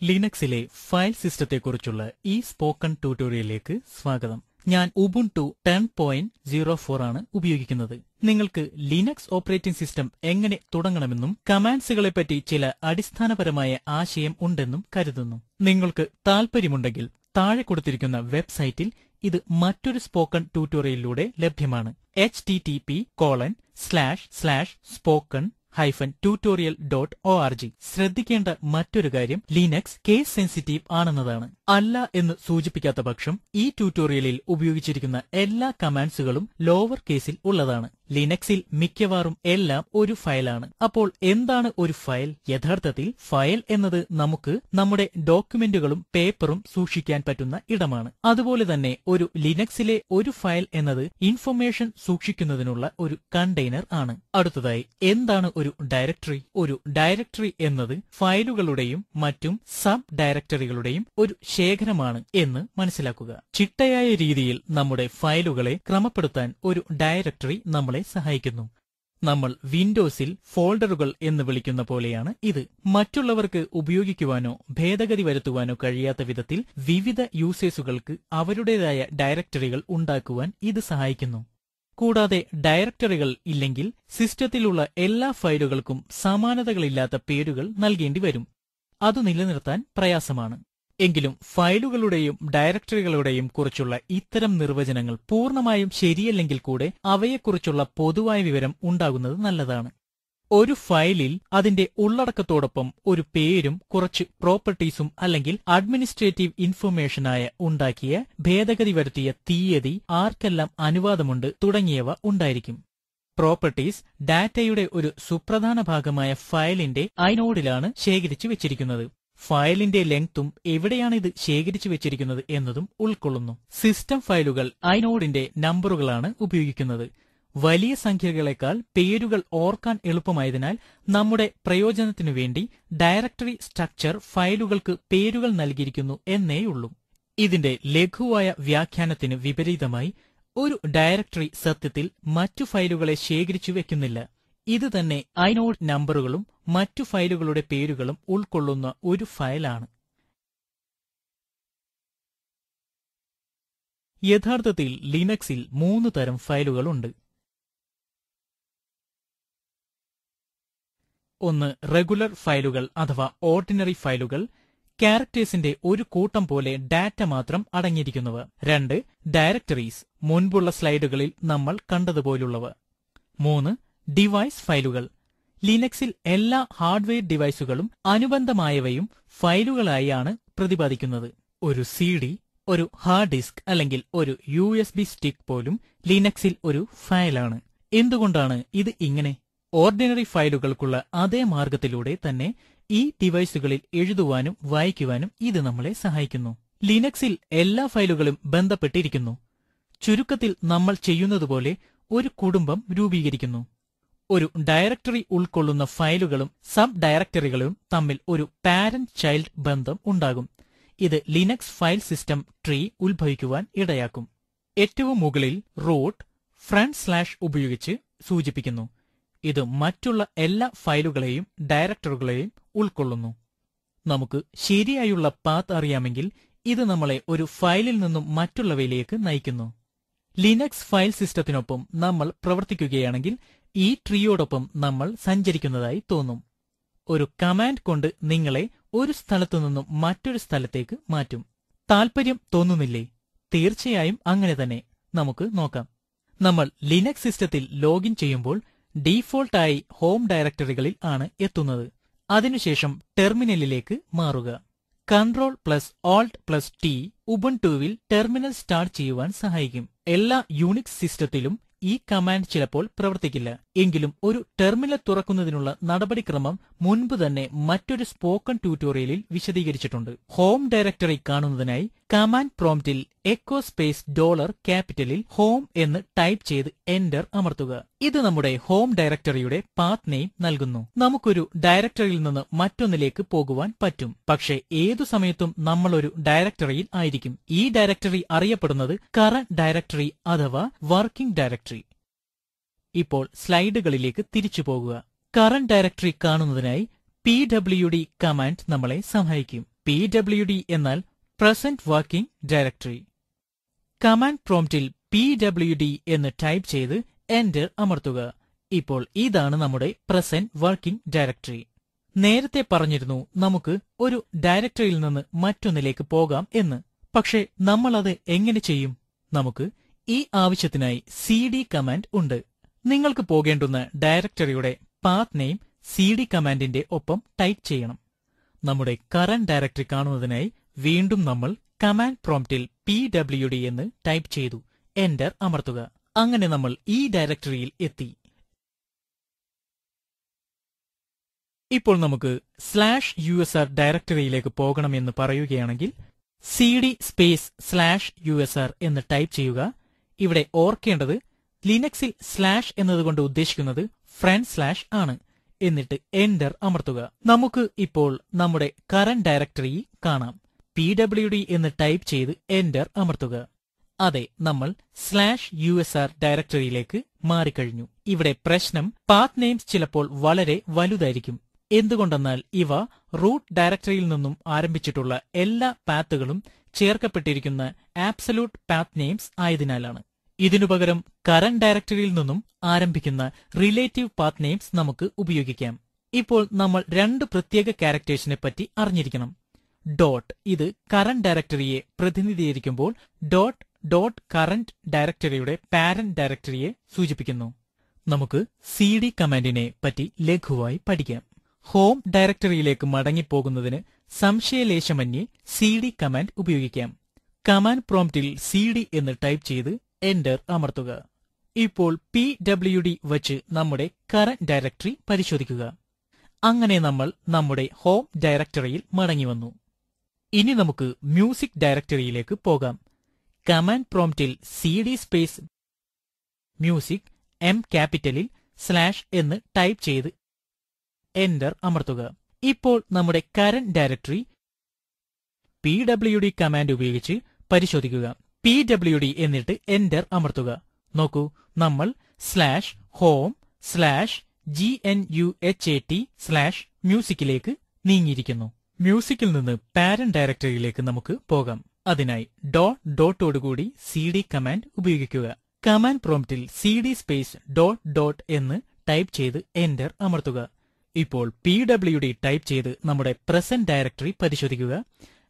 ലിനക്സിലെ file സിസ്റ്റത്തെക്കുറിച്ചുള്ള ഈ spoken ട്യൂട്ടോറിയലിലേക്ക് സ്വാഗതം. ഞാൻ ഉബുണ്ടു 10.04 ആണ് ഉപയോഗിക്കുന്നത്. നിങ്ങൾക്ക് ലിനക്സ് ഓപ്പറേറ്റിംഗ് സിസ്റ്റം എങ്ങനെ തുടങ്ങണമെന്നും കമാൻഡ്സുകളെപ്പറ്റി ചില അടിസ്ഥാനപരമായ ആശയം ഉണ്ടെന്നും കരുതുന്നു. നിങ്ങൾക്ക് താൽപര്യമുണ്ടെങ്കിൽ താഴെ കൊടുത്തിരിക്കുന്ന വെബ്സൈറ്റിൽ ഇത് മറ്റൊരു സ്പോക്കൺ ട്യൂട്ടോറിയലിലൂടെ ലഭ്യമാണ്. http://spoken-tutorial.org. ശ്രദ്ധിക്കേണ്ട മറ്റൊരു കാര്യം ലിനക്സ് കേസ് സെൻസിറ്റീവ് ആണെന്നതാണ്. അല്ല എന്ന് സൂചിപ്പിക്കാത്ത പക്ഷം ഈ ട്യൂട്ടോറിയലിൽ ഉപയോഗിച്ചിരിക്കുന്ന എല്ലാ കമാൻഡ്സുകളും ലോവർ കേസിൽ ഉള്ളതാണ്. ലിനക്സിൽ മിക്കവാറും എല്ലാം ഒരു ഫയലാണ്. അപ്പോൾ എന്താണ് ഒരു ഫയൽ? യഥാർത്ഥത്തിൽ ഫയൽ എന്നത് നമുക്ക് നമ്മുടെ ഡോക്യുമെന്റുകളും പേപ്പറും സൂക്ഷിക്കാൻ പറ്റുന്ന ഇടമാണ്. അതുപോലെ തന്നെ ഒരു ലിനക്സിലെ ഒരു ഫയൽ എന്നത് ഇൻഫർമേഷൻ സൂക്ഷിക്കുന്നതിനുള്ള ഒരു കണ്ടെയ്നർ ആണ്. അടുത്തതായി എന്താണ് ഒരു ഡയറക്ടറി? ഒരു ഡയറക്ടറി എന്നത് ഫയലുകളുടെയും മറ്റും സബ് ഡയറക്ടറികളുടെയും ഒരു ശേഖരമാണ് എന്ന് മനസ്സിലാക്കുക. ചിട്ടയായ രീതിയിൽ നമ്മുടെ ഫയലുകളെ ക്രമപ്പെടുത്താൻ ഒരു ഡയറക്ടറി നമ്മളെ സഹായിക്കുന്നു. നമ്മൾ വിൻഡോസിൽ ഫോൾഡറുകൾ എന്ന് വിളിക്കുന്ന പോലെയാണ് ഇത്. മറ്റുള്ളവർക്ക് ഉപയോഗിക്കുവാനോ ഭേദഗതി വരുത്തുവാനോ കഴിയാത്ത വിധത്തിൽ വിവിധ യൂസേഴ്സുകൾക്ക് അവരുടേതായ ഡയറക്ടറികൾ ഉണ്ടാക്കുവാൻ ഇത് സഹായിക്കുന്നു. കൂടാതെ ഡയറക്ടറികൾ ഇല്ലെങ്കിൽ സിസ്റ്റത്തിലുള്ള എല്ലാ ഫയലുകൾക്കും സമാനതകളില്ലാത്ത പേരുകൾ നൽകേണ്ടി വരും. അത് നിലനിർത്താൻ പ്രയാസമാണ്. എങ്കിലും ഫയലുകളുടെയും ഡയറക്ടറികളുടെയും കുറിച്ചുള്ള ഇത്തരം നിർവചനങ്ങൾ പൂർണ്ണമായും ശരിയല്ലെങ്കിൽ കൂടെ അവയെക്കുറിച്ചുള്ള പൊതുവായ വിവരം ഉണ്ടാകുന്നത് നല്ലതാണ്. ഒരു ഫയലിൽ അതിന്റെ ഉള്ളടക്കത്തോടൊപ്പം ഒരു പേരും കുറച്ച് പ്രോപ്പർട്ടീസും അല്ലെങ്കിൽ അഡ്മിനിസ്ട്രേറ്റീവ് ഇൻഫർമേഷനായ ഉണ്ടാക്കിയ ഭേദഗതി വരുത്തിയ തീയതി, ആർക്കെല്ലാം അനുവാദമുണ്ട് തുടങ്ങിയവ ഉണ്ടായിരിക്കും. പ്രോപ്പർട്ടീസ് ഡാറ്റയുടെ ഒരു സുപ്രധാന ഭാഗമായ ഫയലിന്റെ ഐനോഡിലാണ് ശേഖരിച്ചു വെച്ചിരിക്കുന്നത്. ഫയലിന്റെ ലെങ്തും എവിടെയാണ് ഇത് ശേഖരിച്ചു വെച്ചിരിക്കുന്നത് എന്നതും ഉൾക്കൊള്ളുന്നു. സിസ്റ്റം ഫയലുകൾ ഐനോഡിന്റെ നമ്പറുകളാണ് ഉപയോഗിക്കുന്നത്. വലിയ സംഖ്യകളെക്കാൾ പേരുകൾ ഓർക്കാൻ എളുപ്പമായതിനാൽ നമ്മുടെ പ്രയോജനത്തിനു വേണ്ടി ഡയറക്ടറി സ്ട്രക്ചർ ഫയലുകൾക്ക് പേരുകൾ നൽകിയിരിക്കുന്നു എന്നേയുള്ളൂ. ഇതിന്റെ ലഘുവായ വ്യാഖ്യാനത്തിന് വിപരീതമായി ഒരു ഡയറക്ടറി സത്യത്തിൽ മറ്റു ഫയലുകളെ ശേഖരിച്ചു വെക്കുന്നില്ല. ഇത് തന്നെ ഐനോഡ് നമ്പറുകളും മറ്റു ഫയലുകളുടെ പേരുകളും ഉൾക്കൊള്ളുന്ന ഒരു ഫയലാണ്. യഥാർത്ഥത്തിൽ ലിനക്സിൽ 3 തരം ഫയലുകളുണ്ട്. ഒന്ന് റെഗുലർ ഫയലുകൾ അഥവാ ഓർഡിനറി ഫയലുകൾ, ക്യാരക്ടേഴ്സിന്റെ ഒരു കൂട്ടം പോലെ ഡാറ്റ മാത്രം അടങ്ങിയിരിക്കുന്നവ. 2 ഡയറക്ടറീസ്, മുൻപുള്ള സ്ലൈഡുകളിൽ നമ്മൾ കണ്ടതുപോലുള്ളവ. 3 ഡിവൈസ് ഫയലുകൾ. ലിനക്സിൽ എല്ലാ ഹാർഡ്വെയർ ഡിവൈസുകളും അനുബന്ധമായവയും ഫയലുകളായാണ് പ്രതിപാദിക്കുന്നത്. ഒരു CD, ഒരു ഹാർഡ് ഡിസ്ക് അല്ലെങ്കിൽ ഒരു USB സ്റ്റിക്ക് പോലും ലിനക്സിൽ ഒരു ഫയലാണ്. എന്തുകൊണ്ടാണ് ഇത് ഇങ്ങനെ? ഓർഡിനറി ഫയലുകൾക്കുള്ള അതേ മാർഗത്തിലൂടെ തന്നെ ഈ ഡിവൈസുകളിൽ എഴുതുവാനും വായിക്കുവാനും ഇത് നമ്മളെ സഹായിക്കുന്നു. ലിനക്സിൽ എല്ലാ ഫയലുകളും ബന്ധപ്പെട്ടിരിക്കുന്നു. ചുരുക്കത്തിൽ നമ്മൾ ചെയ്യുന്നതുപോലെ ഒരു കുടുംബം രൂപീകരിക്കുന്നു. ഒരു ഡയറക്ടറി ഉൾക്കൊള്ളുന്ന ഫയലുകളും സബ് ഡയറക്ടറികളും തമ്മിൽ ഒരു പാരന്റ് ചൈൽഡ് ബന്ധം ഉണ്ടാകും. ഇത് ലിനക്സ് ഫയൽ സിസ്റ്റം ട്രീ ഉത്ഭവിക്കുവാൻ ഇടയാക്കും. ഏറ്റവും മുകളിൽ റൂട്ട് / ഉപയോഗിച്ച് സൂചിപ്പിക്കുന്നു. ഇത് മറ്റുള്ള എല്ലാ ഫയലുകളെയും ഡയറക്ടറികളെയും ഉൾക്കൊള്ളുന്നു. നമുക്ക് ശരിയായുള്ള പാത്ത് അറിയാമെങ്കിൽ ഇത് നമ്മളെ ഒരു ഫയലിൽ നിന്നും മറ്റുള്ളവയിലേക്ക് നയിക്കുന്നു. ലിനക്സ് ഫയൽ സിസ്റ്റത്തിനൊപ്പം നമ്മൾ പ്രവർത്തിക്കുകയാണെങ്കിൽ ഈ ട്രീയോടൊപ്പം നമ്മൾ സഞ്ചരിക്കുന്നതായി തോന്നും. ഒരു കമാൻഡ് കൊണ്ട് നിങ്ങളെ ഒരു സ്ഥലത്തു നിന്നും മറ്റൊരു സ്ഥലത്തേക്ക് മാറ്റും. താൽപര്യം തോന്നുന്നില്ലേ? തീർച്ചയായും അങ്ങനെ തന്നെ. നമുക്ക് നോക്കാം. നമ്മൾ ലിനക്സ് സിസ്റ്റത്തിൽ ലോഗിൻ ചെയ്യുമ്പോൾ ഡീഫോൾട്ടായി ഹോം ഡയറക്ടറികളിൽ ആണ് എത്തുന്നത്. അതിനുശേഷം ടെർമിനലിലേക്ക് മാറുക. Ctrl+Alt+T ഉബുണ്ടുവിൽ ടെർമിനൽ സ്റ്റാർട്ട് ചെയ്യുവാൻ സഹായിക്കും. എല്ലാ യൂണിക്സ് സിസ്റ്റത്തിലും ഈ കമാൻഡ് ചിലപ്പോൾ പ്രവർത്തിക്കില്ല. എങ്കിലും ഒരു ടെർമിനൽ തുറക്കുന്നതിനുള്ള നടപടിക്രമം മുൻപ് തന്നെ മറ്റൊരു സ്പോക്കൺ ട്യൂട്ടോറിയലിൽ വിശദീകരിച്ചിട്ടുണ്ട്. ഹോം ഡയറക്ടറി കാണുന്നതിനായി കമാൻഡ് പ്രോംപ്റ്റിൽ എക്കോ സ്പേസ് $ക്യാപിറ്റലിൽ ഹോം എന്ന് ടൈപ്പ് ചെയ്ത് എന്റർ അമർത്തുക. ഇത് നമ്മുടെ ഹോം ഡയറക്ടറിയുടെ പാത്ത് നെയിം നൽകുന്നു. നമുക്കൊരു ഡയറക്ടറിയിൽ നിന്ന് മറ്റൊന്നിലേക്ക് പോകുവാൻ പറ്റും. പക്ഷേ ഏതു സമയത്തും നമ്മൾ ഒരു ഡയറക്ടറിയിൽ ആയിരിക്കും. ഈ ഡയറക്ടറി അറിയപ്പെടുന്നത് കറന്റ് ഡയറക്ടറി അഥവാ വർക്കിംഗ് ഡയറക്ടറി. ഇപ്പോൾ സ്ലൈഡുകളിലേക്ക് തിരിച്ചു പോകുക. കറന്റ് ഡയറക്ടറി കാണുന്നതിനായി pwd കമാൻഡ് നമ്മളെ സഹായിക്കും. PWD എന്നാൽ പ്രസന്റ് വർക്കിംഗ് ഡയറക്ടറി. കമാൻഡ് പ്രോംപ്റ്റിൽ PWD എന്ന് ടൈപ്പ് ചെയ്ത് എന്റർ അമർത്തുക. ഇപ്പോൾ ഇതാണ് നമ്മുടെ പ്രസന്റ് വർക്കിംഗ് ഡയറക്ടറി. നേരത്തെ പറഞ്ഞിരുന്നു നമുക്ക് ഒരു ഡയറക്ടറിയിൽ നിന്ന് മറ്റൊന്നിലേക്ക് പോകാം എന്ന്. പക്ഷെ നമ്മൾ അത് എങ്ങനെ ചെയ്യും? നമുക്ക് ഈ ആവശ്യത്തിനായി cd കമാൻഡ് ഉണ്ട്. നിങ്ങൾക്ക് പോകേണ്ടുന്ന ഡയറക്ടറിയുടെ പാത്ത് നെയിം cd കമാൻഡിന്റെ ഒപ്പം ടൈപ്പ് ചെയ്യണം. നമ്മുടെ കറന്റ് ഡയറക്ടറി കാണുന്നതിനായി വീണ്ടും നമ്മൾ കമാൻഡ് പ്രോംപ്റ്റിൽ PWD എന്ന് ടൈപ്പ് ചെയ്തു എന്റർ അമർത്തുക. അങ്ങനെ നമ്മൾ ഈ ഡയറക്ടറിയിൽ എത്തി. ഇപ്പോൾ നമുക്ക് /usr ഡയറക്ടറിയിലേക്ക് പോകണമെന്ന് പറയുകയാണെങ്കിൽ cd സ്പേസ് /usr എന്ന് ടൈപ്പ് ചെയ്യുക. ഇവിടെ ഓർക്കേണ്ടത് ലിനക്സിൽ സ്ലാഷ് എന്നതുകൊണ്ട് ഉദ്ദേശിക്കുന്നത് ഫ്രണ്ട് സ്ലാഷ് ആണ്. എന്നിട്ട് എന്റർ അമർത്തുക. നമുക്ക് ഇപ്പോൾ നമ്മുടെ കറന്റ് ഡയറക്ടറി കാണാം. PWD എന്ന് ടൈപ്പ് ചെയ്ത് എന്റർ അമർത്തുക. അതെ, നമ്മൾ /usr ഡയറക്ടറിയിലേക്ക് മാറിക്കഴിഞ്ഞു. ഇവിടെ പ്രശ്നം പാത്ത് നെയിംസ് ചിലപ്പോൾ വളരെ വലുതായിരിക്കും. എന്തുകൊണ്ടെന്നാൽ ഇവ റൂട്ട് ഡയറക്ടറിയിൽ നിന്നും ആരംഭിച്ചിട്ടുള്ള എല്ലാ പാത്തുകളും ചേർക്കപ്പെട്ടിരിക്കുന്ന ആബ്സല്യൂട്ട് പാത്ത് നെയിംസ് ആയതിനാലാണ്. ഇതിനു പകരം കറന്റ് ഡയറക്ടറിയിൽ നിന്നും ആരംഭിക്കുന്ന റിലേറ്റീവ് പാത്ത് നെയിംസ് നമുക്ക് ഉപയോഗിക്കാം. ഇപ്പോൾ നമ്മൾ രണ്ട് പ്രത്യേക ക്യാരക്ടേഴ്സിനെ പറ്റി അറിഞ്ഞിരിക്കണം. ഡോട്ട് ഇത് കറന്റ് ഡയറക്ടറിയെ പ്രതിനിധീകരിക്കുമ്പോൾ ഡോട്ട് കറന്റ് ഡയറക്ടറിയുടെ പാരന്റ് ഡയറക്ടറിയെ സൂചിപ്പിക്കുന്നു. നമുക്ക് cd കമാൻഡിനെ പറ്റി ലഘുവായി പഠിക്കാം. ഹോം ഡയറക്ടറിയിലേക്ക് മടങ്ങിപ്പോകുന്നതിന് സംശയലേശമന്യേ cd കമാൻഡ് ഉപയോഗിക്കാം. കമാൻഡ് പ്രോംപ്റ്റിൽ cd എന്ന് ടൈപ്പ് ചെയ്ത് എന്റർ അമർത്തുക. ഇപ്പോൾ PWD വച്ച് നമ്മുടെ കറന്റ് ഡയറക്ടറി പരിശോധിക്കുക. അങ്ങനെ നമ്മൾ നമ്മുടെ ഹോം ഡയറക്ടറിയിൽ മടങ്ങിവന്നു. ഇനി നമുക്ക് മ്യൂസിക് ഡയറക്ടറിയിലേക്ക് പോകാം. കമാൻഡ് പ്രോംപ്റ്റിൽ cd സ്പേസ് മ്യൂസിക് M ക്യാപിറ്റലിൽ / എന്ന് ടൈപ്പ് ചെയ്ത് എന്റർ അമർത്തുക. ഇപ്പോൾ നമ്മുടെ കറന്റ് ഡയറക്ടറി PWD കമാൻഡ് ഉപയോഗിച്ച് പരിശോധിക്കുക. PWD എന്നിട്ട് എന്റർ അമർത്തുക. നോക്കൂ, നമ്മൾ /home/GNUHAT/musicലേക്ക് നീങ്ങിയിരിക്കുന്നു. മ്യൂസിക്കിൽ നിന്ന് പാരന്റ് ഡയറക്ടറിയിലേക്ക് നമുക്ക് പോകാം. അതിനായി ഡോട്ടോടുകൂടി cd കമാൻഡ് ഉപയോഗിക്കുക. കമാൻഡ് പ്രോംപ്റ്റിൽ cd സ്പേസ് ഡോട്ട് എന്ന് ടൈപ്പ് ചെയ്ത് എന്റർ അമർത്തുക. ഇപ്പോൾ PWD ടൈപ്പ് ചെയ്ത് നമ്മുടെ പ്രസന്റ് ഡയറക്ടറി പരിശോധിക്കുക.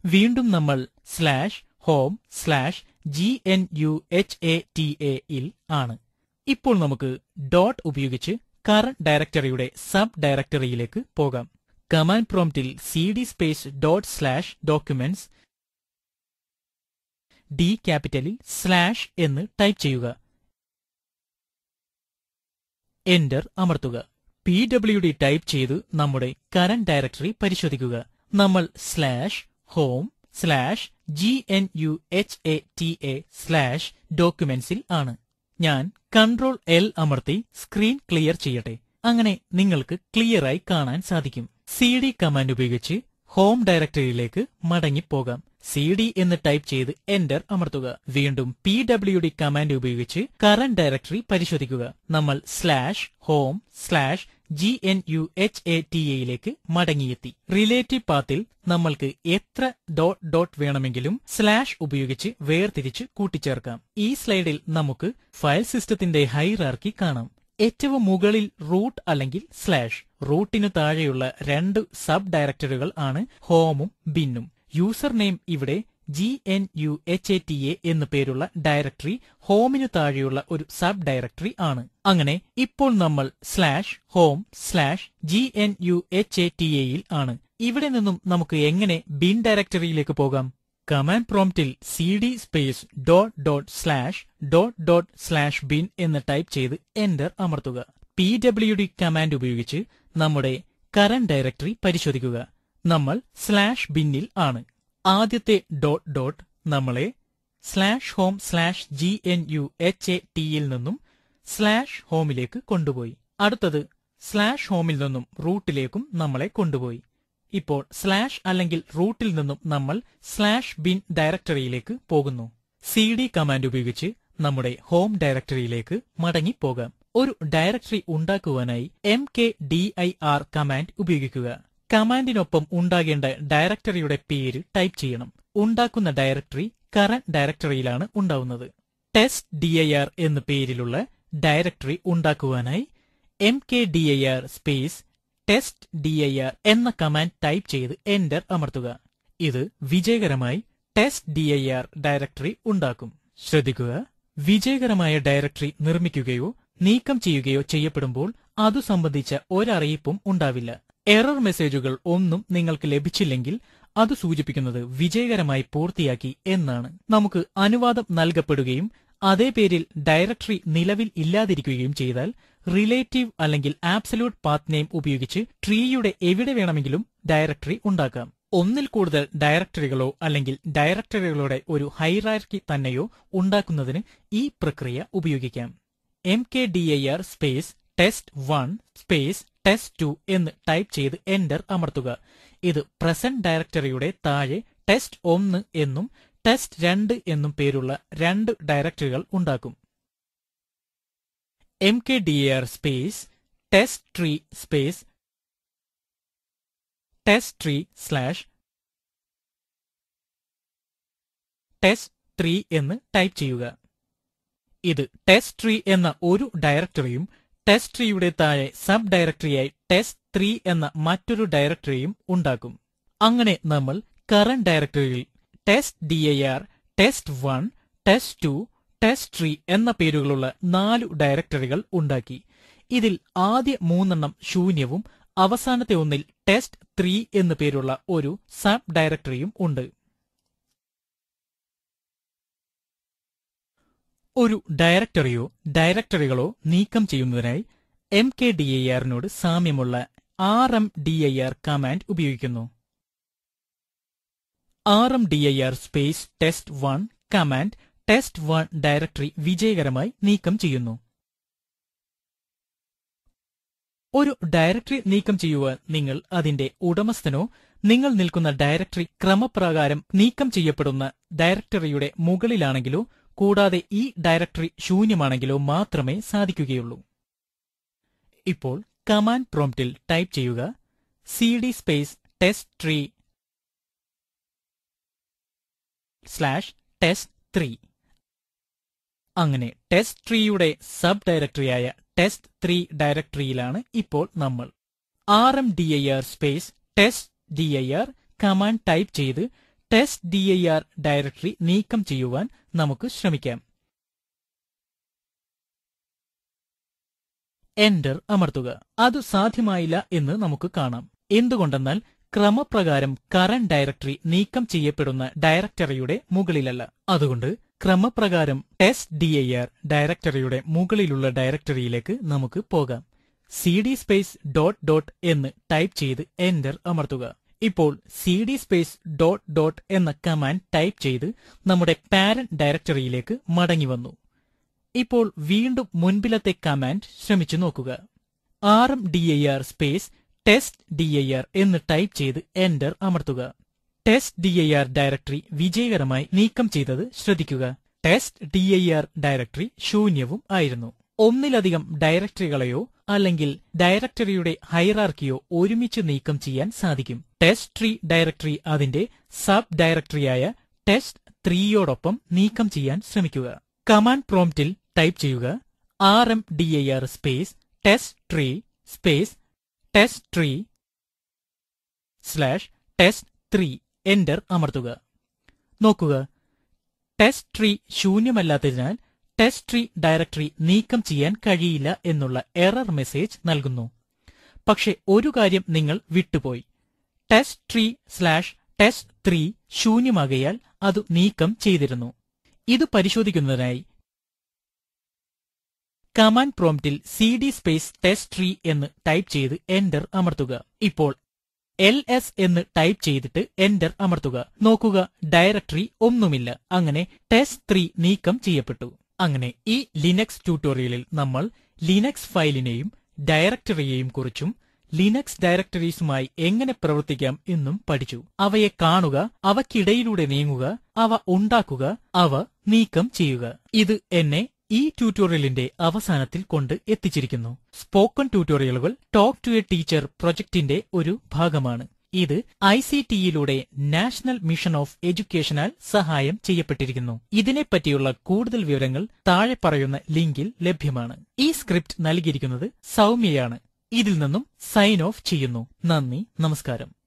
വീണ്ടും നമ്മൾ /home/GNUHATA ൽ ഇപ്പോൾ നമുക്ക് ഡോട്ട് ഉപയോഗിച്ച് കറന്റ് ഡയറക്ടറിയുടെ സബ് ഡയറക്ടറിയിലേക്ക് പോകാം. കമാൻഡ് പ്രോംപ്റ്റിൽ cd സ്പേസ് /documents D ക്യാപിറ്റലിൽ / എന്ന് ടൈപ്പ് ചെയ്യുക. എന്റർ അമർത്തുക. PWD ടൈപ്പ് ചെയ്ത് നമ്മുടെ കറന്റ് ഡയറക്ടറി പരിശോധിക്കുക. നമ്മൾ /home/GNUHATA/documents ആണ്. ഞാൻ Ctrl+L അമർത്തി സ്ക്രീൻ ക്ലിയർ ചെയ്യട്ടെ. അങ്ങനെ നിങ്ങൾക്ക് ക്ലിയറായി കാണാൻ സാധിക്കും. cd കമാൻഡ് ഉപയോഗിച്ച് ഹോം ഡയറക്ടറിയിലേക്ക് മടങ്ങിപ്പോകാം. cd എന്ന് ടൈപ്പ് ചെയ്ത് എന്റർ അമർത്തുക. വീണ്ടും PWD കമാൻഡ് ഉപയോഗിച്ച് കറന്റ് ഡയറക്ടറി പരിശോധിക്കുക. നമ്മൾ /home/GNUHATA മടങ്ങിയെത്തി. റിലേറ്റീവ് പാത്തിൽ നമ്മൾക്ക് എത്ര ഡോട്ട് വേണമെങ്കിലും / ഉപയോഗിച്ച് വേർതിരിച്ച് കൂട്ടിച്ചേർക്കാം. ഈ സ്ലൈഡിൽ നമുക്ക് ഫയൽ സിസ്റ്റത്തിന്റെ ഹൈറാർക്കി കാണാം. ഏറ്റവും മുകളിൽ റൂട്ട് അല്ലെങ്കിൽ / റൂട്ടിനു താഴെയുള്ള രണ്ട് സബ് ഡയറക്ടറികൾ ആണ് ഹോമും ബിന്നും. യൂസർ നെയിം ഇവിടെ GNUHATA എന്നു പേരുള്ള ഡയറക്ടറി ഹോമിനു താഴെയുള്ള ഒരു സബ് ഡയറക്ടറി ആണ്. അങ്ങനെ ഇപ്പോൾ നമ്മൾ /home/GNUHATA യിൽ ആണ്. ഇവിടെ നിന്നും നമുക്ക് എങ്ങനെ ബിൻ ഡയറക്ടറിയിലേക്ക് പോകാം? കമാൻഡ് പ്രോംപ്റ്റിൽ cd സ്പേസ് /bin എന്ന് ടൈപ്പ് ചെയ്ത് എന്റർ അമർത്തുക. PWD കമാൻഡ് ഉപയോഗിച്ച് നമ്മുടെ കറന്റ് ഡയറക്ടറി പരിശോധിക്കുക. നമ്മൾ /binൽ ആണ്. ആദ്യത്തെ ഡോട്ട് നമ്മളെ /home/GNUHAT യിൽ നിന്നും /homeലേക്ക് കൊണ്ടുപോയി. അടുത്തത് /homeൽ നിന്നും റൂട്ടിലേക്കും നമ്മളെ കൊണ്ടുപോയി. ഇപ്പോൾ അല്ലെങ്കിൽ റൂട്ടിൽ നിന്നും നമ്മൾ /bin ഡയറക്ടറിയിലേക്ക് പോകുന്നു. cd കമാൻഡ് ഉപയോഗിച്ച് നമ്മുടെ ഹോം ഡയറക്ടറിയിലേക്ക് മടങ്ങിപ്പോകാം. ഒരു ഡയറക്ടറി ഉണ്ടാക്കുവാനായി mkdir കമാൻഡ് ഉപയോഗിക്കുക. കമാൻഡിനൊപ്പം ഉണ്ടാകേണ്ട ഡയറക്ടറിയുടെ പേര് ടൈപ്പ് ചെയ്യണം. ഉണ്ടാക്കുന്ന ഡയറക്ടറി കറന്റ് ഡയറക്ടറിയിലാണ് ഉണ്ടാവുന്നത്. testdir എന്ന പേരിലുള്ള ഡയറക്ടറി ഉണ്ടാക്കുവാനായി mkdir സ്പേസ് testdir എന്ന കമാൻഡ് ടൈപ്പ് ചെയ്ത് എന്റർ അമർത്തുക. ഇത് വിജയകരമായി testdir ഡയറക്ടറി ഉണ്ടാക്കും. ശ്രദ്ധിക്കുക, വിജയകരമായ ഡയറക്ടറി നിർമ്മിക്കുകയോ നീക്കം ചെയ്യുകയോ ചെയ്യപ്പെടുമ്പോൾ അതു സംബന്ധിച്ച ഒരറിയിപ്പും ഉണ്ടാവില്ല. എറർ മെസ്സേജുകൾ ഒന്നും നിങ്ങൾക്ക് ലഭിച്ചില്ലെങ്കിൽ അത് സൂചിപ്പിക്കുന്നത് വിജയകരമായി പൂർത്തിയാക്കി എന്നാണ്. നമുക്ക് അനുവാദം നൽകപ്പെടുകയും അതേ പേരിൽ ഡയറക്ടറി നിലവിൽ ഇല്ലാതിരിക്കുകയും ചെയ്താൽ റിലേറ്റീവ് അല്ലെങ്കിൽ ആബ്സല്യൂട്ട് പാത്ത് നെയിം ഉപയോഗിച്ച് ട്രീയുടെ എവിടെ വേണമെങ്കിലും ഡയറക്ടറി ഉണ്ടാക്കാം. ഒന്നിൽ കൂടുതൽ ഡയറക്ടറികളോ അല്ലെങ്കിൽ ഡയറക്ടറികളുടെ ഒരു ഹൈറാർക്കി തന്നെയോ ഉണ്ടാക്കുന്നതിന് ഈ പ്രക്രിയ ഉപയോഗിക്കാം. mkdir space test1 space test2 എന്ന് ടൈപ്പ് ചെയ്ത് എന്റർ അമർത്തുക. ഇത് പ്രസന്റ് ഡയറക്ടറിയുടെ താഴെ test1 എന്നും test2 എന്നും പേരുള്ള രണ്ട് ഡയറക്ടറികൾ ഉണ്ടാക്കും. mkdir space test3 space test3 slash test3 എന്ന് ടൈപ്പ് ചെയ്യുക. ഇത് test3 എന്ന ഒരു ഡയറക്ടറിയും test3യുടെ താഴെ സബ് ഡയറക്ടറിയായി test3 എന്ന മറ്റൊരു ഡയറക്ടറിയും ഉണ്ടാക്കും. അങ്ങനെ നമ്മൾ കറന്റ് ഡയറക്ടറിയിൽ testdir, test1, test2, test3 എന്ന പേരുകളുള്ള 4 ഡയറക്ടറികൾ ഉണ്ടാക്കി. ഇതിൽ ആദ്യ 3 ശൂന്യവും അവസാനത്തെ ഒന്നിൽ test3 എന്നു പേരുള്ള ഒരു സബ് ഡയറക്ടറിയും ഉണ്ട്. ഒരു ഡയറക്ടറിയോ ഡയറക്ടറികളോ നീക്കം ചെയ്യുന്നതിനായി mkdir-നോട് സാമ്യമുള്ള rmdir കമാൻഡ് ഉപയോഗിക്കുന്നു. rmdir space test1 command test1 directory വിജയകരമായി നീക്കം ചെയ്യുന്നു. ഒരു ഡയറക്ടറി നീക്കം ചെയ്യുവാൻ നിങ്ങൾ അതിന്റെ ഉടമസ്ഥനോ നിങ്ങൾ നിൽക്കുന്ന ഡയറക്ടറി ക്രമപ്രകാരം നീക്കം ചെയ്യപ്പെടുന്ന ഡയറക്ടറിയുടെ മുകളിലാണെങ്കിലോ കൂടാതെ ഈ ഡയറക്ടറി ശൂന്യമാണെങ്കിലോ മാത്രമേ സാധിക്കുകയുള്ളൂ. ഇപ്പോൾ കമാൻഡ് പ്രോംപ്റ്റിൽ ടൈപ്പ് ചെയ്യുക cd space test3 slash test3. അങ്ങനെ test3യുടെ സബ് ഡയറക്ടറിയായ test3 ഡയറക്ടറിയിലാണ് ഇപ്പോൾ നമ്മൾ. rmdir space testdir command type ചെയ്ത് testdir ഡയറക്ടറി നീക്കം ചെയ്യുവാൻ നമുക്ക് ശ്രമിക്കാം. എന്റർ അമർത്തുക. അത് സാധ്യമായില്ല എന്ന് നമുക്ക് കാണാം. എന്തുകൊണ്ടെന്നാൽ ക്രമപ്രകാരം കറന്റ് ഡയറക്ടറി നീക്കം ചെയ്യപ്പെടുന്ന ഡയറക്ടറിയുടെ മുകളിലല്ല. അതുകൊണ്ട് ക്രമപ്രകാരം testdir ഡയറക്ടറിയുടെ മുകളിലുള്ള ഡയറക്ടറിയിലേക്ക് നമുക്ക് പോകാം. cd സ്പേസ് ഡോട്ട് ഡോട്ട് എന്ന് ടൈപ്പ് ചെയ്ത് എന്റർ അമർത്തുക. ഇപ്പോൾ cd സ്പേസ് ഡോട്ട് ഡോട്ട് എന്ന കമാൻഡ് ടൈപ്പ് ചെയ്ത് നമ്മുടെ പാരന്റ് ഡയറക്ടറിയിലേക്ക് മടങ്ങി വന്നു. ഇപ്പോൾ വീണ്ടും മുൻപിലത്തെ കമാൻഡ് ശ്രമിച്ചു നോക്കുക. rmdir സ്പേസ് testdir എന്ന് ടൈപ്പ് ചെയ്ത് എന്റർ അമർത്തുക. testdir ഡയറക്ടറി വിജയകരമായി നീക്കം ചെയ്തത് ശ്രദ്ധിക്കുക. testdir ഡയറക്ടറി ശൂന്യവും ആയിരുന്നു. ഒന്നിലധികം ഡയറക്ടറികളെയോ അല്ലെങ്കിൽ ഡയറക്ടറിയുടെ ഹൈറാർക്കിയോ ഒരുമിച്ച് നീക്കം ചെയ്യാൻ സാധിക്കും. test3 ഡയറക്ടറി അതിന്റെ സബ് ഡയറക്ടറിയായ test3യോടൊപ്പം നീക്കം ചെയ്യാൻ ശ്രമിക്കുക. കമാൻഡ് പ്രോംപ്റ്റിൽ ടൈപ്പ് ചെയ്യുക rmdir space test3 space test3 slash test3 enter അമർത്തുക. നോക്കുക, test3 ശൂന്യമല്ലാത്തതിനാൽ test3 ഡയറക്ടറി നീക്കം ചെയ്യാൻ കഴിയില്ല എന്നുള്ള എറർ മെസ്സേജ് നൽകുന്നു. പക്ഷെ ഒരു കാര്യം നിങ്ങൾ വിട്ടുപോയി. test3 സ്ലാഷ് test3 ശൂന്യമാകയാൽ അത് നീക്കം ചെയ്തിരുന്നു. ഇത് പരിശോധിക്കുന്നതിനായി കമാൻഡ് പ്രോംപ്റ്റിൽ cd സ്പേസ് test3 എന്ന് ടൈപ്പ് ചെയ്ത് എന്റർ അമർത്തുക. ഇപ്പോൾ ls എന്ന് ടൈപ്പ് ചെയ്തിട്ട് എന്റർ അമർത്തുക. നോക്കുക, ഡയറക്ടറി ഒന്നുമില്ല. അങ്ങനെ test3 നീക്കം ചെയ്യപ്പെട്ടു. അങ്ങനെ ഈ ലിനക്സ് ട്യൂട്ടോറിയലിൽ നമ്മൾ ലിനക്സ് ഫയലിനെയും ഡയറക്ടറിയെയും കുറിച്ചും ലിനക്സ് ഡയറക്ടറീസുമായി എങ്ങനെ പ്രവർത്തിക്കാം എന്നും പഠിച്ചു. അവയെ കാണുക, അവയ്ക്കിടയിലൂടെ നീങ്ങുക, അവ ഉണ്ടാക്കുക, അവ നീക്കം ചെയ്യുക. ഇത് എന്നെ ഈ ട്യൂട്ടോറിയലിന്റെ അവസാനത്തിൽ കൊണ്ട് എത്തിച്ചിരിക്കുന്നു. സ്പോക്കൺ ട്യൂട്ടോറിയലുകൾ ടോക്ക് ടു എ ടീച്ചർ പ്രൊജക്ടിന്റെ ഒരു ഭാഗമാണ്. ഇത് ICT-യിലൂടെ നാഷണൽ മിഷൻ ഓഫ് എഡ്യൂക്കേഷനാൽ സഹായം ചെയ്യപ്പെട്ടിരിക്കുന്നു. ഇതിനെപ്പറ്റിയുള്ള കൂടുതൽ വിവരങ്ങൾ താഴെ പറയുന്ന ലിങ്കിൽ ലഭ്യമാണ്. ഈ സ്ക്രിപ്റ്റ് നൽകിയിരിക്കുന്നത് സൗമ്യയാണ്. ഇതിൽ നിന്നും സൈൻ ഓഫ് ചെയ്യുന്നു. നന്ദി, നമസ്കാരം.